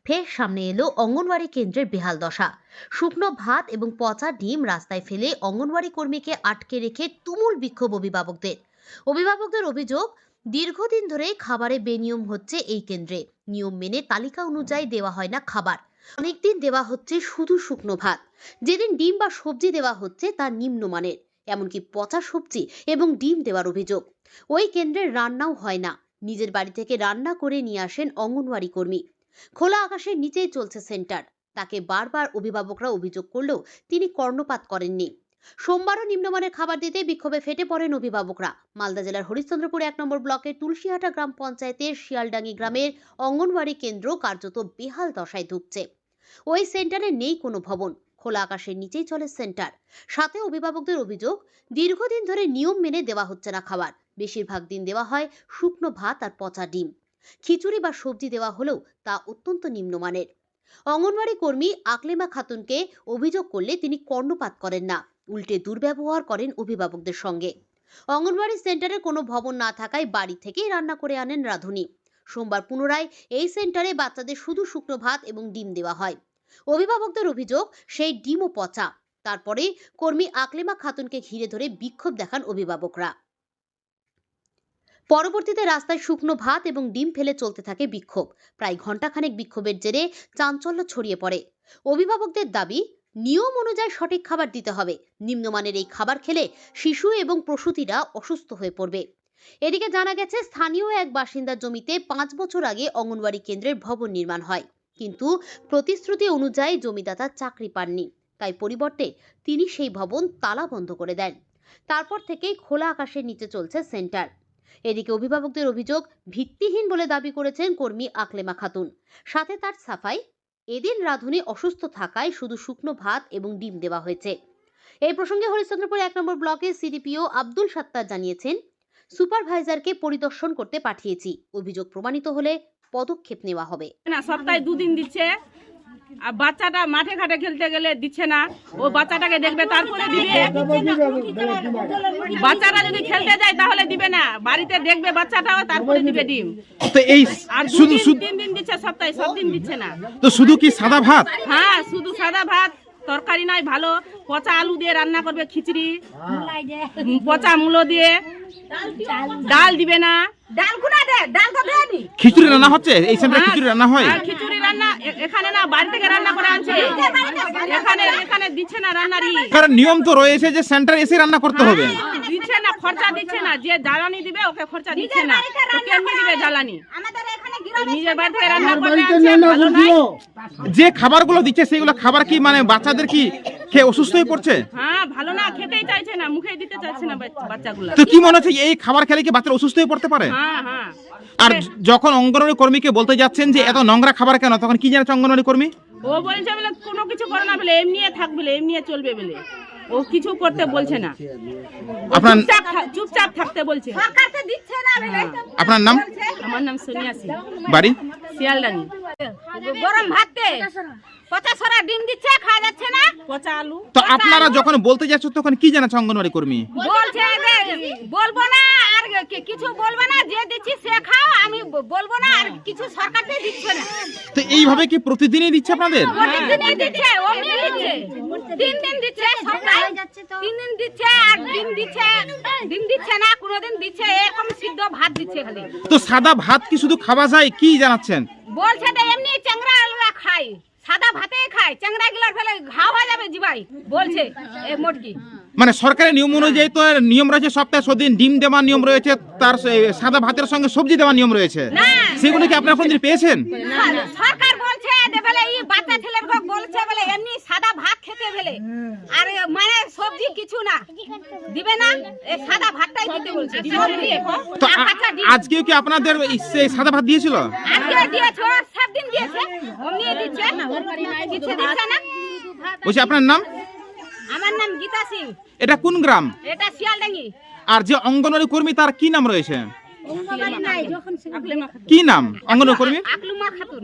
ফের সামনে এলো অঙ্গনওয়াড়ি কেন্দ্রের বেহাল দশা। শুকনো ভাত এবং পচা ডিম রাস্তায় ফেলে অঙ্গনওয়াড়ি কর্মীকে আটকে রেখে তুমুল বিক্ষোভ অভিভাবকদের অভিযোগ, দীর্ঘদিন ধরে খাবারে বেনিয়ম হচ্ছে এই কেন্দ্রে। নিয়ম মেনে তালিকা অনুযায়ী দেওয়া হয় না খাবার। অনেকদিন দেওয়া হচ্ছে শুধু শুকনো ভাত, যেদিন ডিম বা সবজি দেওয়া হচ্ছে তা নিম্নমানের, এমনকি পচা সবজি এবং ডিম দেওয়ার অভিযোগ। ওই কেন্দ্রের রান্নাও হয় না, নিজের বাড়ি থেকে রান্না করে নিয়ে আসেন অঙ্গনওয়াড়ি কর্মী। খোলা আকাশের নিচেই চলছে সেন্টার। তাকে বারবার অভিভাবকরা অভিযোগ করলেও তিনি কর্ণপাত করেননি। সোমবারও নিম্নমানের খাবার দিতে বিক্ষোভে ফেটে পড়েন অভিভাবকরা। মালদা জেলার হরিশ্চন্দ্রপুর ১ নম্বর ব্লকের তুলসীহাটা গ্রাম পঞ্চায়েতের শিয়ালডাঙ্গি গ্রামের অঙ্গনওয়াড়ি কেন্দ্র কার্যত বেহাল দশায় ধুঁকছে। ওই সেন্টারে নেই কোনো ভবন, খোলা আকাশের নিচেই চলে সেন্টার। সাথে অভিভাবকদের অভিযোগ, দীর্ঘদিন ধরে নিয়ম মেনে দেওয়া হচ্ছে না খাবার। বেশিরভাগ দিন দেওয়া হয় শুকনো ভাত আর পচা ডিম। খিচুড়ি বা সবজি দেওয়া হলেও তা অত্যন্ত নিম্নমানের। অঙ্গনওয়াড়ি কর্মী আকলেমা খাতুনকে অভিযোগ করলে তিনি কর্ণপাত করেন না, উল্টে দুর্ব্যবহার করেন অভিভাবকদের সঙ্গে। অঙ্গনওয়াড়ি সেন্টারে কোনো ভবন না থাকায় বাড়ি থেকেই রান্না করে আনেন রাঁধুনি। সোমবার পুনরায় এই সেন্টারে বাচ্চাদের শুধু শুকনো ভাত এবং ডিম দেওয়া হয়। অভিভাবকদের অভিযোগ, সেই ডিমও পচা। তারপরে কর্মী আকলেমা খাতুনকে ঘিরে ধরে বিক্ষোভ দেখান অভিভাবকরা। পরবর্তীতে রাস্তায় শুকনো ভাত এবং ডিম ফেলে চলতে থাকে বিক্ষোভ। প্রায় ঘণ্টাখানেক বিক্ষোভের জেরে চাঞ্চল্য ছড়িয়ে পড়ে। অভিভাবকদের দাবি, নিয়ম অনুযায়ী সঠিক খাবার দিতে হবে। নিম্নমানের এই খাবার খেলে শিশু এবং প্রসূতিরা অসুস্থ হয়ে পড়বে। এদিকে জানা গেছে, স্থানীয় এক বাসিন্দার জমিতে ৫ বছর আগে অঙ্গনওয়াড়ি কেন্দ্রের ভবন নির্মাণ হয়, কিন্তু প্রতিশ্রুতি অনুযায়ী জমিদাতা চাকরি পাননি। তাই পরিবর্তে তিনি সেই ভবন তালা বন্ধ করে দেন। তারপর থেকেই খোলা আকাশের নিচে চলছে সেন্টার। এদিকে অভিভাবকদের অভিযোগ ভিত্তিহীন বলে দাবি করেছেন কর্মী আকলেমা খাতুন। সাথে তার সাফাই, এদিন রাঁধুনি অসুস্থ থাকায় শুধু শুকনো ভাত এবং ডিম দেওয়া হয়েছে। এই প্রসঙ্গে হরিশ্চন্দ্রপুর ১ নম্বর ব্লকের সিডিপিও আব্দুল সাত্তার জানিয়েছেন, সুপারভাইজারকে পরিদর্শন করতে পাঠিয়েছি, অভিযোগ প্রমাণিত হলে পদক্ষেপ নেওয়া হবে। না, সপ্তাহে 2 দিন দিচ্ছে। আর বাচ্চাটা মাঠে ঘাটে খেলতে গেলে দিচ্ছে না, ও বাচ্চাটাকে দেখবে তারপরে দিবে। বাচ্চারা যদি খেলতে যায় তাহলে দিবে না, বাড়িতে দেখবে বাচ্চাটাও তারপরে দিবে ডিম। তো এই আর শুধু 3 দিন দিচ্ছে সপ্তাহে, সব দিন দিচ্ছে না। তো শুধু কি সাদা ভাত? হ্যাঁ, শুধু সাদা ভাত, তরকারি নয়, ভালো পচা আলু দিয়ে রান্না করবে, খিচড়ি, পচা মূলো দিয়ে, ডাল দিবে না। ডাল কোনা দে, ডাল তো দেয়নি। খিচুড়ি রান্না হচ্ছে এই সেন্টারে? খিচুড়ি রান্না হয়? আর খিচুড়ি রান্না এখানে না, বাড়ি থেকে রান্না করে আনছে। এখানে দিচ্ছে না রান্নারই। কারণ নিয়ম তো রয়েছে যে সেন্টারে এসে রান্না করতে হবে। দিচ্ছে না, খরচা দিচ্ছে না। যে জ্বালানি দিবে ওকে খরচা দিচ্ছে না, তো কেমনি দিবে জ্বালানি? নিজের বাড়ি থেকে রান্না করে আনছে, ভালো নয়। যে খাবারগুলো দিচ্ছে সেগুলো খাবার কি মানে বাচ্চাদের কি খেয়ে অসুস্থ হয়ে পড়ছে? হ্যাঁ, ভালো না, খেতেই চাইছে না, মুখে দিতে চাইছে না বাচ্চাগুলো। তো কি মনে হচ্ছে এই খাবার খেলে কি বাচ্চারা অসুস্থ হয়ে পড়তে পারে? হ্যাঁ হ্যাঁ। আর যখন অঙ্গনওয়াড়ি কর্মীকে বলতে যাচ্ছেন যে এত নোংরা খাবার কেন, তখন কি জানাচ্ছে অঙ্গনওয়াড়ি কর্মী? ও বলছে বলে কোনো কিছু করে না, বলে এমনি থাকবে, এমনি চলবে বলে। ও কিছু করতে বলছে না, আপনার চুপচাপ থাকতে বলছে। আপনার নাম? আমার নাম সোনিয়া সিং, বাড়ি শিয়ালডাঙ্গি। গরম ভাতে পচা সরা ডিম দিচ্ছে, খাওয়া যাচ্ছে না, পচা আলু। তো আপনারা যখন বলতে যাচ্ছেন তখন কি জানাচ্ছে অঙ্গনওয়াড়ি কর্মী? বলছে যে বলবো না, আর কিছু বলবো না, যে দিচ্ছি সে খাও, আমি বলবো না, আর কিছু সরকার থেকে দিচ্ছে না। তো এইভাবে কি প্রতিদিনই দিচ্ছে আপনাদের? প্রতিদিনই দিচ্ছে, অমনি দিচ্ছে, 3 দিন দিচ্ছে সপ্তাহে, 3 দিন দিচ্ছে, আর ডিম দিচ্ছে না, কোনোদিন দিচ্ছে এরকম সিদ্ধ ভাত দিচ্ছে খালি। তো সাদা ভাত কি শুধু খাওয়া যায় কি জানাচ্ছেন? বলছে যে এমনি চ্যাংড়া আলুরা খায়, সাদা ভাতে খায়, চ্যাংড়া গিলার ফেলে ঘা হয়ে যাবে জিবাই, বলছে এ মোটকি। মানে সরকারের নিয়ম অনুযায়ী তো নিয়ম রয়েছে, সপ্তাহে 7 দিন ডিম দেওয়ার নিয়ম রয়েছে, তার সাদা ভাতের সঙ্গে সবজি দেওয়ার নিয়ম রয়েছে। সেগুলো কি আপনারা কোনদিন পেয়েছেন? সরকার বলছে যে বলে এই বাচ্চা ছেলের বলছে বলে এমনি সাদা ভাত খেতে বলে, আর মানে সবজি কিছু না দিবে না, এই সাদা ভাতটাই দিতে বলছে। তো আজকেও কি আপনাদের সেই সাদা ভাত দিয়েছিল? আজকে দিয়েছে, সব দিন দিয়েছে, অমনি দিচ্ছে, কিছু দিচ্ছে না। বলছি আপনার নাম? আমার নাম গীতা সিং। এটা কোন গ্রাম? এটা শিয়ালডাঙ্গি। আর যে অঙ্গনওয়াড়ি কর্মী তার কি নাম রয়েছে? কি কি নাম অঙ্গনওয়াড়ি কর্মী? আকলুমা খাতুন।